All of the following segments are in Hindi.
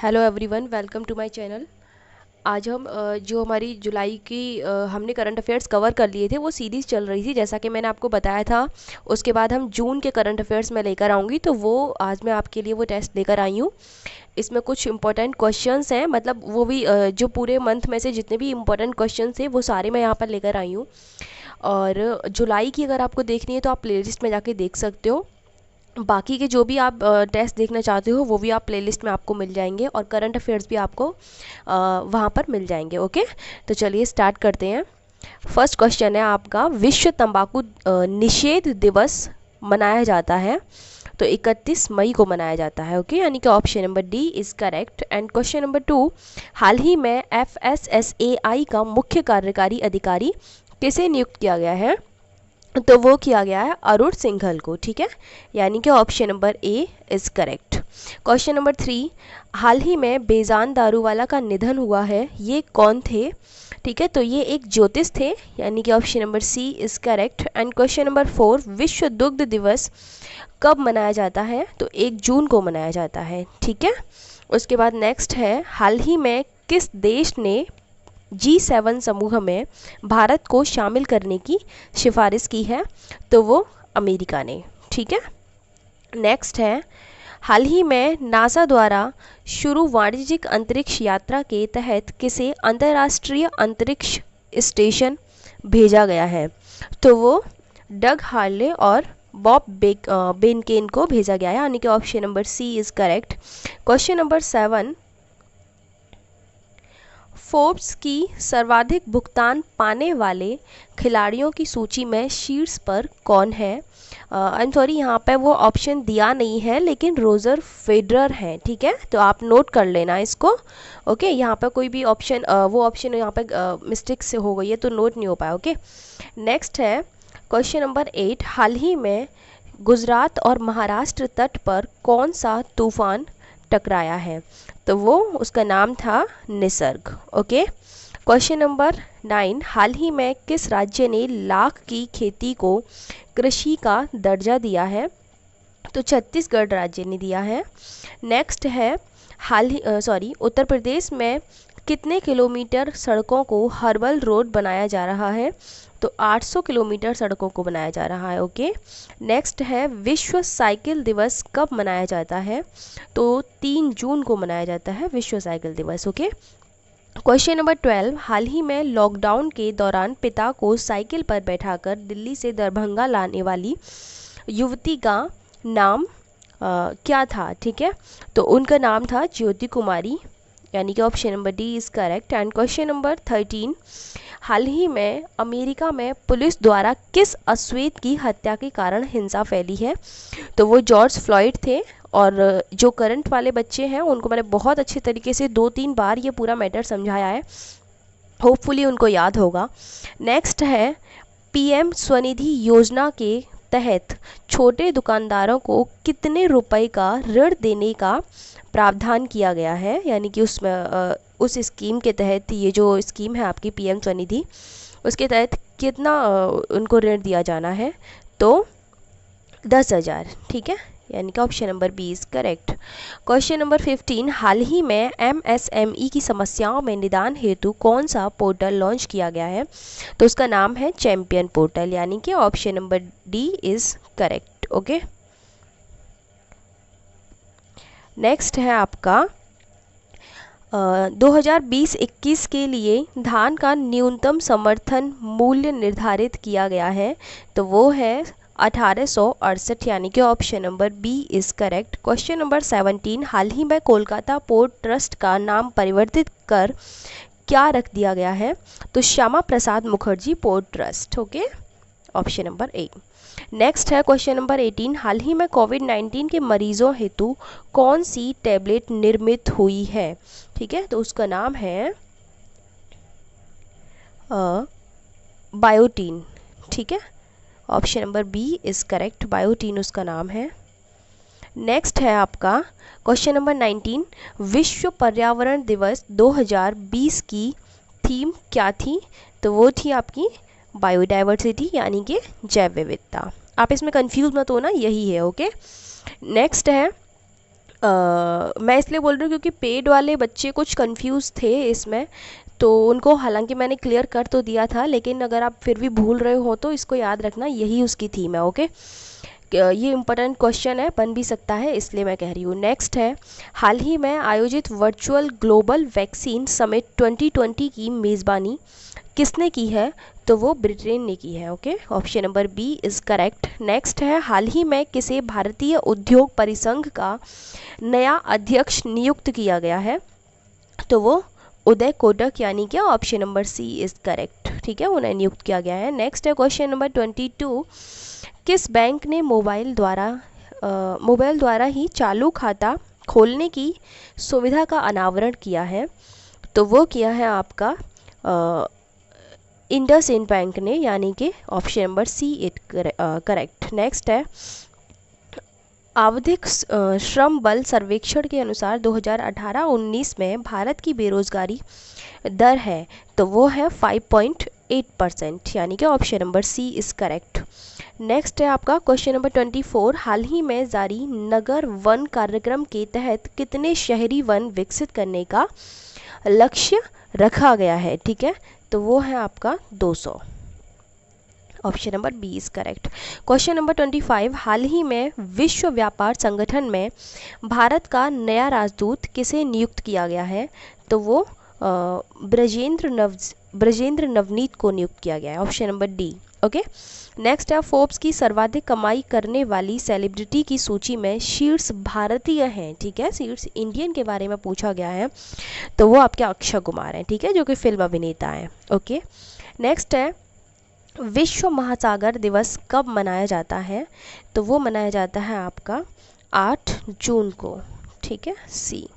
Hello everyone, welcome to my channel. आज हम जो हमारी जुलाई की हमने करंट अफेयर्स कवर कर लिए थे, वो सीरीज़ चल रही थी जैसा कि मैंने आपको बताया था। उसके बाद हम जून के करंट अफेयर्स में लेकर आऊँगी, तो वो आज मैं आपके लिए वो टेस्ट लेकर आई हूँ। इसमें कुछ इंपॉर्टेंट क्वेश्चंस हैं, मतलब वो भी जो पूरे मंथ में से जितने भी इंपॉर्टेंट क्वेश्चन थे वो सारे मैं यहाँ पर लेकर आई हूँ। और जुलाई की अगर आपको देखनी है तो आप प्लेलिस्ट में जाके देख सकते हो। बाकी के जो भी आप टेस्ट देखना चाहते हो वो भी आप प्लेलिस्ट में आपको मिल जाएंगे, और करंट अफेयर्स भी आपको वहाँ पर मिल जाएंगे। ओके, तो चलिए स्टार्ट करते हैं। फर्स्ट क्वेश्चन है आपका, विश्व तंबाकू निषेध दिवस मनाया जाता है तो 31 मई को मनाया जाता है। ओके, यानी कि option number D is correct. And question number 2, हाल ही में FSSAI का मुख्य कार्यकारी अधिकारी किसे नियुक्त किया गया है? तो वो किया गया है अरुण सिंघल को। ठीक है, यानी कि option number A is correct. Question number 3, हाल ही में बेजान दारूवाला का निधन हुआ है, ये कौन थे? ठीक है, तो ये एक ज्योतिष थे, यानी कि option number C is correct. And question number 4, विश्व दुग्ध दिवस कब मनाया जाता है? तो 1 जून को मनाया जाता है। ठीक है, उसके बाद नेक्स्ट है, हाल ही में किस देश ने G7 समूह में भारत को शामिल करने की सिफारिश की है? तो वो अमेरिका ने। ठीक है, नेक्स्ट है, हाल ही में नासा द्वारा शुरू वाणिज्यिक अंतरिक्ष यात्रा के तहत किसे अंतर्राष्ट्रीय अंतरिक्ष स्टेशन भेजा गया है? तो वो डग हार्ले और बॉब बेनकेन को भेजा गया है, यानी कि option number C is correct. Question number 7, Forbes की सर्वाधिक भुगतान पाने वाले खिलाड़ियों की सूची में शीर्ष पर कौन है? आई एम सॉरी, यहाँ पे वो ऑप्शन दिया नहीं है, लेकिन रोजर फेडरर हैं। ठीक है, तो आप नोट कर लेना इसको। ओके, यहाँ पे कोई भी ऑप्शन वो ऑप्शन यहाँ पे मिस्टेक से हो गई है तो नोट नहीं हो पाया। ओके, नेक्स्ट है क्वेश्चन नंबर 8, हाल ही में गुजरात और महाराष्ट्र तट पर कौन सा तूफान टकराया है? तो वो उसका नाम था निसर्ग। ओके, क्वेश्चन नंबर 9, हाल ही में किस राज्य ने लाख की खेती को कृषि का दर्जा दिया है? तो छत्तीसगढ़ राज्य ने दिया है। नेक्स्ट है, उत्तर प्रदेश में कितने किलोमीटर सड़कों को हर्बल रोड बनाया जा रहा है? तो 800 किलोमीटर सड़कों को बनाया जा रहा है। ओके, नेक्स्ट है, विश्व साइकिल दिवस कब मनाया जाता है? तो 3 जून को मनाया जाता है विश्व साइकिल दिवस। ओके, क्वेश्चन नंबर 12, हाल ही में लॉकडाउन के दौरान पिता को साइकिल पर बैठाकर दिल्ली से दरभंगा लाने वाली युवती का नाम क्या था? ठीक है, तो उनका नाम था ज्योति कुमारी, यानी कि option number D is correct. And question number 13, हाल ही में अमेरिका में पुलिस द्वारा किस अश्वेत की हत्या के कारण हिंसा फैली है? तो वो जॉर्ज फ्लॉयड थे। और जो करंट वाले बच्चे हैं उनको मैंने बहुत अच्छे तरीके से 2-3 बार ये पूरा मैटर समझाया है, होपफुली उनको याद होगा। नेक्स्ट है, PM स्वनिधि योजना के तहत छोटे दुकानदारों को कितने रुपए का ऋण देने का प्रावधान किया गया है? यानी कि उसमें उस स्कीम के तहत, ये जो स्कीम है आपकी PM स्वनिधि, उसके तहत कितना उनको ऋण दिया जाना है? तो 10,000। ठीक है, यानी कि option number B is correct. Question number 15, हाल ही में MSME की समस्याओं में निदान हेतु कौन सा पोर्टल लॉन्च किया गया है? तो उसका नाम है चैंपियन पोर्टल, यानी कि option number D is correct. Okay, next है आपका 2020-21 के लिए धान का न्यूनतम समर्थन मूल्य निर्धारित किया गया है, तो वो है 1868, यानी कि option number B is correct. Question number 17, हाल ही में कोलकाता पोर्ट ट्रस्ट का नाम परिवर्तित कर क्या रख दिया गया है? तो Shyama Prasad Mukherjee port trust. Okay, option number A. Next है क्वेश्चन नंबर 18, हाल ही में कोविड-19 के मरीजों हेतु कौन सी टैबलेट निर्मित हुई है? ठीक है, तो उसका नाम है बायोटीन। ठीक है, option number B is correct, biotin उसका नाम है। नेक्स्ट है आपका क्वेश्चन नंबर 19, विश्व पर्यावरण दिवस 2020 की थीम क्या थी? तो वो थी आपकी बायोडाइवर्सिटी, यानी कि जैव विविधता। आप इसमें कंफ्यूज मत होना, यही है। ओके, नेक्स्ट है मैं इसलिए बोल रही हूँ क्योंकि पेड वाले बच्चे कुछ कंफ्यूज थे इसमें, तो उनको हालांकि मैंने क्लियर कर तो दिया था, लेकिन अगर आप फिर भी भूल रहे हो तो इसको याद रखना, यही उसकी थीम है। ओके, ये इम्पोर्टेंट क्वेश्चन है, बन भी सकता है, इसलिए मैं कह रही हूँ। नेक्स्ट है, हाल ही में आयोजित वर्चुअल ग्लोबल वैक्सीन समिट 2020 की मेज़बानी किसने की है? तो वो ब्रिटेन ने की है। Okay, option number B is correct. Next है, हाल ही में किसे भारतीय उद्योग परिसंघ का नया अध्यक्ष नियुक्त किया गया है? तो वो उदय कोटक, यानी कि option number C is correct. ठीक है, उन्हें नियुक्त किया गया है। नेक्स्ट है क्वेश्चन नंबर 22, किस बैंक ने मोबाइल द्वारा ही चालू खाता खोलने की सुविधा का अनावरण किया है? तो वो किया है आपका इंडसइंड बैंक ने, यानी कि option number see it correct. Next है, आवधिक श्रम बल सर्वेक्षण के अनुसार 2018-19 में भारत की बेरोजगारी दर है, तो वो है 5.8%, यानी कि option number C is correct. Next है आपका क्वेश्चन नंबर 24, हाल ही में जारी नगर वन कार्यक्रम के तहत कितने शहरी वन विकसित करने का लक्ष्य रखा गया है? ठीक है, तो वो है आपका 200, option number B is correct. Question number 25, हाल ही में विश्व व्यापार संगठन में भारत का नया राजदूत किसे नियुक्त किया गया है? तो वो ब्रजेंद्र नवनीत को नियुक्त किया गया है, option number D. Okay, next है, फोर्ब्स की सर्वाधिक कमाई करने वाली सेलिब्रिटी की सूची में शीर्ष भारतीय हैं। ठीक है, शीर्ष इंडियन के बारे में पूछा गया है, तो वो आपके अक्षय कुमार हैं। ठीक है, जो कि फिल्म अभिनेता हैं। ओके, नेक्स्ट है, विश्व महासागर दिवस कब मनाया जाता है? तो वो मनाया जाता है आपका 8 जून को। ठीक है, सी।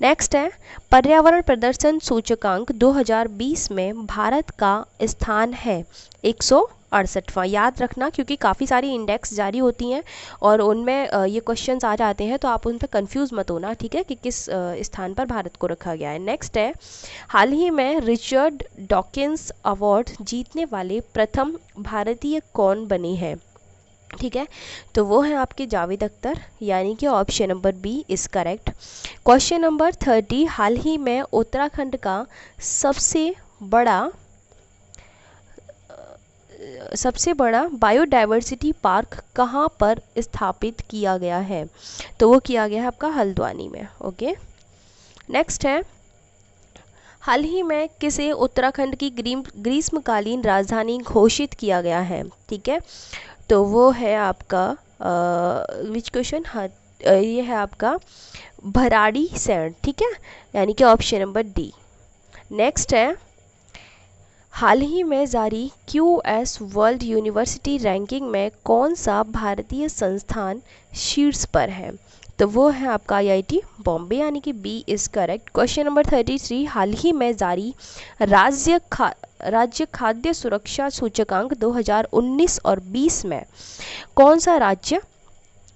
नेक्स्ट है, पर्यावरण प्रदर्शन सूचकांक 2020 में भारत का स्थान है 168वां। याद रखना, क्योंकि काफ़ी सारी इंडेक्स जारी होती हैं और उनमें ये क्वेश्चंस आ जाते हैं, तो आप उन पर कन्फ्यूज़ मत होना। ठीक है, कि किस स्थान पर भारत को रखा गया है। नेक्स्ट है, हाल ही में रिचर्ड डॉकिंस अवार्ड जीतने वाले प्रथम भारतीय कौन बने हैं? ठीक है, तो वो है आपके जावेद अख्तर, यानी कि option number B is correct. Question number 30, हाल ही में उत्तराखंड का सबसे बड़ा बायोडाइवर्सिटी पार्क कहाँ पर स्थापित किया गया है? तो वो किया गया है आपका हल्द्वानी में। ओके, नेक्स्ट है, हाल ही में किसे उत्तराखंड की ग्रीष्मकालीन राजधानी घोषित किया गया है? ठीक है, तो वो है आपका विच क्वेश्चन, हाँ ये है आपका भराड़ीसैंण। ठीक है, यानी कि ऑप्शन नंबर डी। नेक्स्ट है, हाल ही में जारी QS वर्ल्ड यूनिवर्सिटी रैंकिंग में कौन सा भारतीय संस्थान शीर्ष पर है? तो वो है आपका IIT बॉम्बे, यानी कि B is correct. Question number 33, हाल ही में जारी राज्य खाद्य सुरक्षा सूचकांक 2019 और 20 में कौन सा राज्य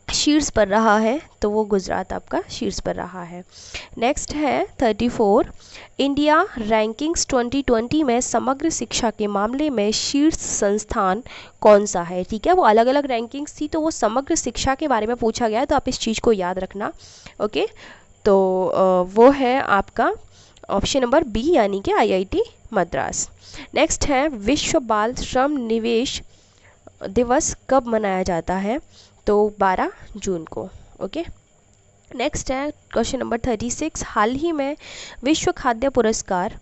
शीर्ष पर रहा है? तो वो गुजरात आपका शीर्ष पर रहा है। नेक्स्ट है 34, इंडिया रैंकिंग्स 2020 में समग्र शिक्षा के मामले में शीर्ष संस्थान कौन सा है? ठीक है, वो अलग अलग रैंकिंग्स थी, तो वो समग्र शिक्षा के बारे में पूछा गया है, तो आप इस चीज़ को याद रखना। ओके, तो वो है आपका ऑप्शन नंबर बी, यानी कि IIT मद्रास। नेक्स्ट है, विश्व बाल श्रम निवेश दिवस कब मनाया जाता है? तो 12 जून को। ओके, नेक्स्ट है क्वेश्चन नंबर 36, हाल ही में विश्व खाद्य पुरस्कार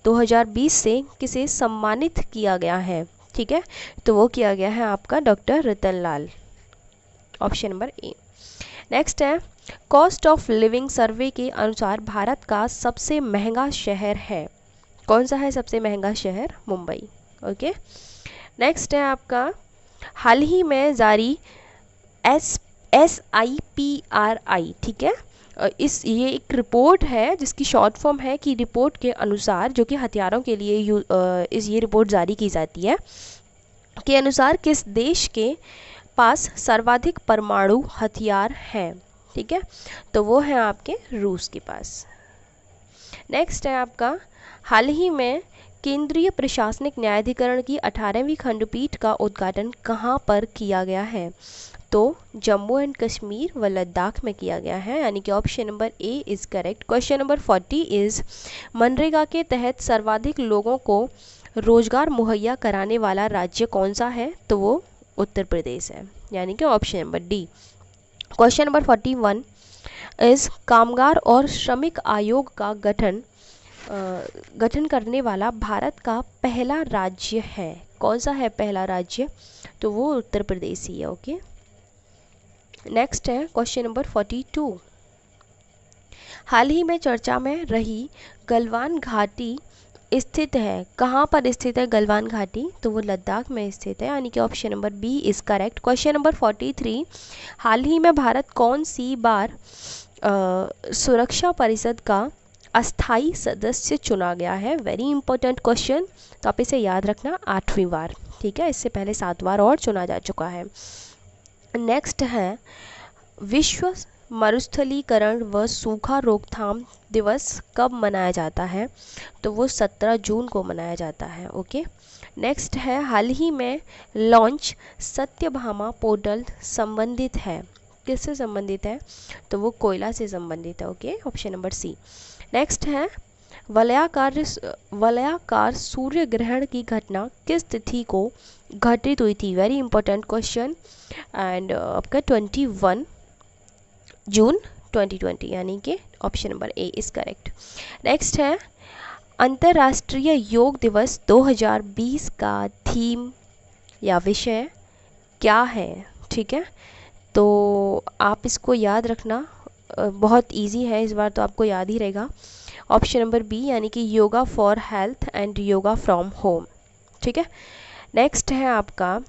2020 से किसे सम्मानित किया गया है? ठीक है, तो वो किया गया है आपका doctor Ratan Lal, option number A. Next है, कॉस्ट ऑफ लिविंग सर्वे के अनुसार भारत का सबसे महंगा शहर है, कौन सा है सबसे महंगा शहर? मुंबई। ओके, नेक्स्ट है आपका, हाल ही में जारी SIPRI, ठीक है, ये एक रिपोर्ट है जिसकी शॉर्ट फॉर्म है कि रिपोर्ट के अनुसार, जो कि हथियारों के लिए ये रिपोर्ट जारी की जाती है, के अनुसार किस देश के पास सर्वाधिक परमाणु हथियार हैं? ठीक है, तो वो है आपके रूस के पास। नेक्स्ट है आपका, हाल ही में केंद्रीय प्रशासनिक न्यायाधिकरण की 18वीं खंडपीठ का उद्घाटन कहाँ पर किया गया है? तो जम्मू एंड कश्मीर व लद्दाख में किया गया है, यानी कि option number A is correct. Question number 40 is MNREGA के तहत सर्वाधिक लोगों को रोजगार मुहैया कराने वाला राज्य कौन सा है? तो वो उत्तर प्रदेश है, यानी कि option number D. Question number 41 इस कामगार और श्रमिक आयोग का गठन करने वाला भारत का पहला राज्य है, कौन सा है पहला राज्य? तो वो उत्तर प्रदेश ही है। ओके, नेक्स्ट है क्वेश्चन नंबर 42। हाल ही में चर्चा में रही गलवान घाटी स्थित है, कहाँ पर स्थित है गलवान घाटी? तो वो लद्दाख में स्थित है, यानी कि option number B is correct. Question number 43, हाल ही में भारत कौन सी बार सुरक्षा परिषद का अस्थाई सदस्य चुना गया है? वेरी इंपॉर्टेंट क्वेश्चन, तो आप इसे याद रखना, 8वीं बार, ठीक है, इससे पहले 7 बार और चुना जा चुका है। नेक्स्ट है विश्व मरुस्थलीकरण व सूखा रोकथाम दिवस कब मनाया जाता है? तो वो 17 जून को मनाया जाता है। ओके, नेक्स्ट है हाल ही में लॉन्च सत्यभामा पोर्टल संबंधित है, किससे संबंधित है? तो वो कोयला से संबंधित है। Okay, option number C. Next है वलयाकार सूर्य ग्रहण की घटना किस तिथि को घटित हुई थी? वेरी इंपॉर्टेंट क्वेश्चन, एंड आपका 21 जून 2020, यानी कि option number A is correct. Next है अंतर्राष्ट्रीय योग दिवस 2020 का थीम या विषय क्या है? ठीक है, तो आप इसको याद रखना, बहुत इजी है, इस बार तो आपको याद ही रहेगा। ऑप्शन नंबर बी, यानी कि yoga for health and yoga from home. ठीक है, नेक्स्ट है आपका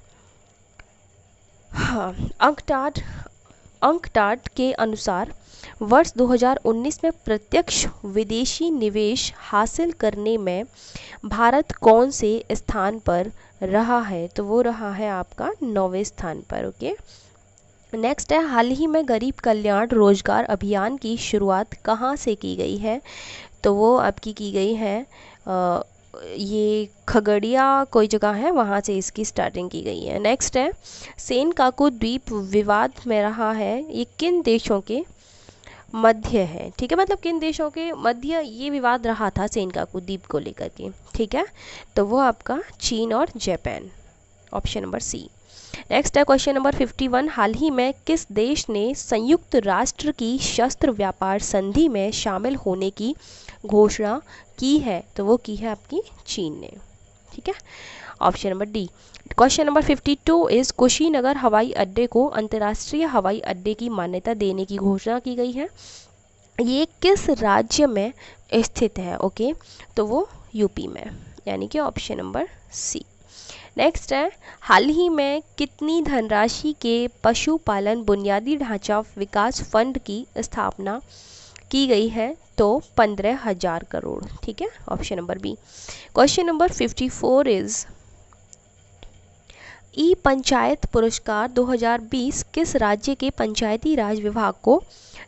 अंकटाड के अनुसार वर्ष 2019 में प्रत्यक्ष विदेशी निवेश हासिल करने में भारत कौन से स्थान पर रहा है? तो वो रहा है आपका 9वें स्थान पर। ओके, नेक्स्ट है हाल ही में गरीब कल्याण रोजगार अभियान की शुरुआत कहाँ से की गई है? तो वो आपकी की गई है ये खगड़िया कोई जगह है, वहाँ से इसकी स्टार्टिंग की गई है। नेक्स्ट है सेनकाकू द्वीप विवाद में रहा है, ये किन देशों के मध्य है? ठीक है, मतलब किन देशों के मध्य ये विवाद रहा था सेनकाकू द्वीप को लेकर के? ठीक है, तो वो आपका चीन और Japan, option number C. Next है क्वेश्चन नंबर 51, हाल ही में किस देश ने संयुक्त राष्ट्र की शस्त्र व्यापार संधि में शामिल होने की घोषणा की है? तो वो की है आपकी चीन ने। ठीक है, option number D. Question number 52 इस कुशीनगर हवाई अड्डे को अंतर्राष्ट्रीय हवाई अड्डे की मान्यता देने की घोषणा की गई है, ये किस राज्य में स्थित है? ओके, तो वो यूपी में, यानी कि ऑप्शन नंबर सी। नेक्स्ट है हाल ही में कितनी धनराशि के पशुपालन बुनियादी ढांचा विकास फंड की स्थापना की गई है? तो 15,000 करोड़। ठीक है, option number B. Question number 54 is E panchayat पुरस्कार 2020 किस राज्य के पंचायती राज विभाग को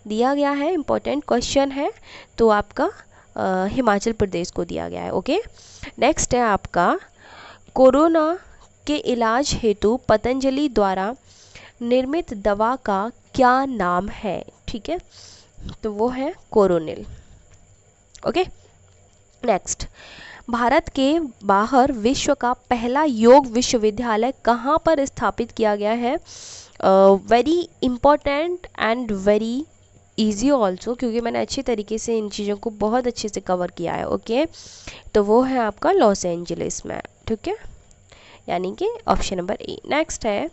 दिया गया है? इंपॉर्टेंट क्वेश्चन है, तो आपका हिमाचल प्रदेश को दिया गया है। ओके, नेक्स्ट है आपका कोरोना के इलाज हेतु पतंजलि द्वारा निर्मित दवा का क्या नाम है? ठीक है, तो वो है कोरोनिल। ओके, नेक्स्ट भारत के बाहर विश्व का पहला योग विश्वविद्यालय कहाँ पर स्थापित किया गया है? Very important and very easy also, क्योंकि मैंने अच्छे तरीके से इन चीज़ों को बहुत अच्छे से कवर किया है। ओके, तो वो है आपका लॉस एंजलिस में। ठीक है, यानी कि ऑप्शन नंबर ए। नेक्स्ट है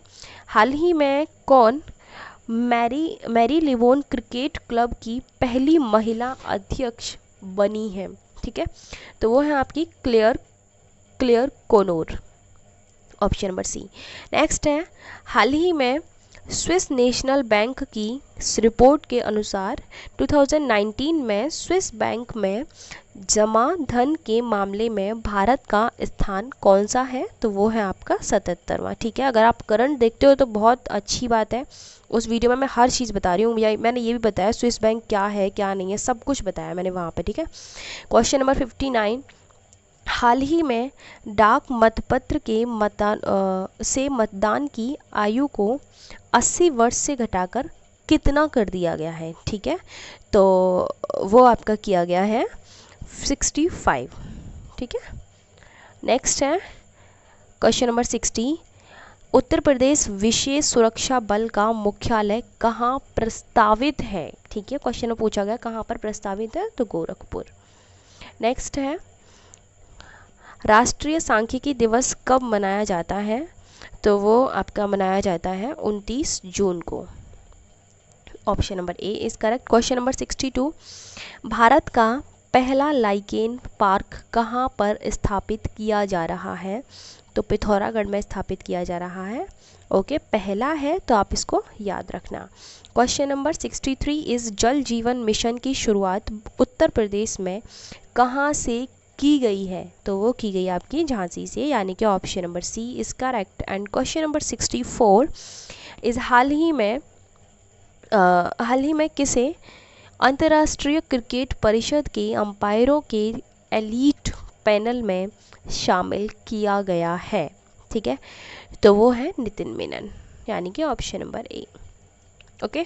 हाल ही में कौन मैरी लिवोन क्रिकेट क्लब की पहली महिला अध्यक्ष बनी है? ठीक है, तो वो है आपकी क्लेयर कोनोर, ऑप्शन नंबर सी। नेक्स्ट है हाल ही में स्विस नेशनल बैंक की रिपोर्ट के अनुसार 2019 में स्विस बैंक में जमा धन के मामले में भारत का स्थान कौन सा है? तो वो है आपका 77वां। ठीक है, अगर आप करंट देखते हो तो बहुत अच्छी बात है, उस वीडियो में मैं हर चीज़ बता रही हूँ, मैंने ये भी बताया स्विस बैंक क्या है क्या नहीं है, सब कुछ बताया मैंने वहाँ पे। ठीक है, क्वेश्चन नंबर 59, हाल ही में डाक मतपत्र के मतदान की आयु को 80 वर्ष से घटाकर कितना कर दिया गया है। ठीक है, तो वो आपका किया गया है 65। ठीक है, नेक्स्ट है क्वेश्चन नंबर 60। उत्तर प्रदेश विशेष सुरक्षा बल का मुख्यालय कहाँ प्रस्तावित है। ठीक है, क्वेश्चन में पूछा गया कहाँ पर प्रस्तावित है, तो गोरखपुर। नेक्स्ट है राष्ट्रीय सांख्यिकी दिवस कब मनाया जाता है, तो वो आपका मनाया जाता है 29 जून को। Option number A is correct. Question number 62। Bharat का पहला लाइकेन पार्क कहाँ पर स्थापित किया जा रहा है, तो पिथौरागढ़ में स्थापित किया जा रहा है। ओके, पहला है तो आप इसको याद रखना। क्वेश्चन नंबर 63 इज जल जीवन मिशन की शुरुआत उत्तर प्रदेश में कहाँ से की गई है, तो वो की गई आपकी झांसी से, यानी कि option number C is correct. And question number 64 is हाल ही में किसे अंतर्राष्ट्रीय क्रिकेट परिषद के अंपायरों के एलीट पैनल में शामिल किया गया है। ठीक है, तो वो है नितिन मेनन, यानी कि ऑप्शन नंबर ए। ओके,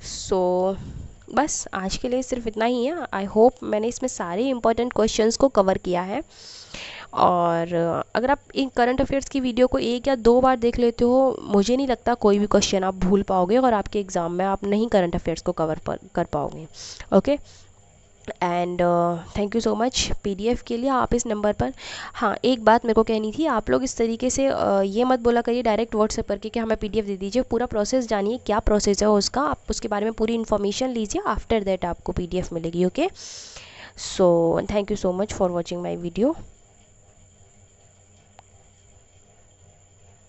सो बस आज के लिए सिर्फ इतना ही है। आई होप मैंने इसमें सारे इंपॉर्टेंट क्वेश्चंस को कवर किया है। और अगर आप इन करंट अफेयर्स की वीडियो को 1 या 2 बार देख लेते हो, मुझे नहीं लगता कोई भी क्वेश्चन आप भूल पाओगे और आपके एग्ज़ाम में आप नहीं करंट अफेयर्स को कवर कर पाओगे। Okay, and thank you so much. PDF के लिए आप इस नंबर पर, हाँ एक बात मेरे को कहनी थी, आप लोग इस तरीके से ये मत बोला करिए डायरेक्ट व्हाट्सएप करके कि हमें पीडीएफ दे दीजिए। पूरा प्रोसेस जानिए, क्या प्रोसेस है उसका, आप उसके बारे में पूरी इन्फॉर्मेशन लीजिए, आफ्टर दैट आपको पीडीएफ मिलेगी। Okay, so thank you so much for watching my video.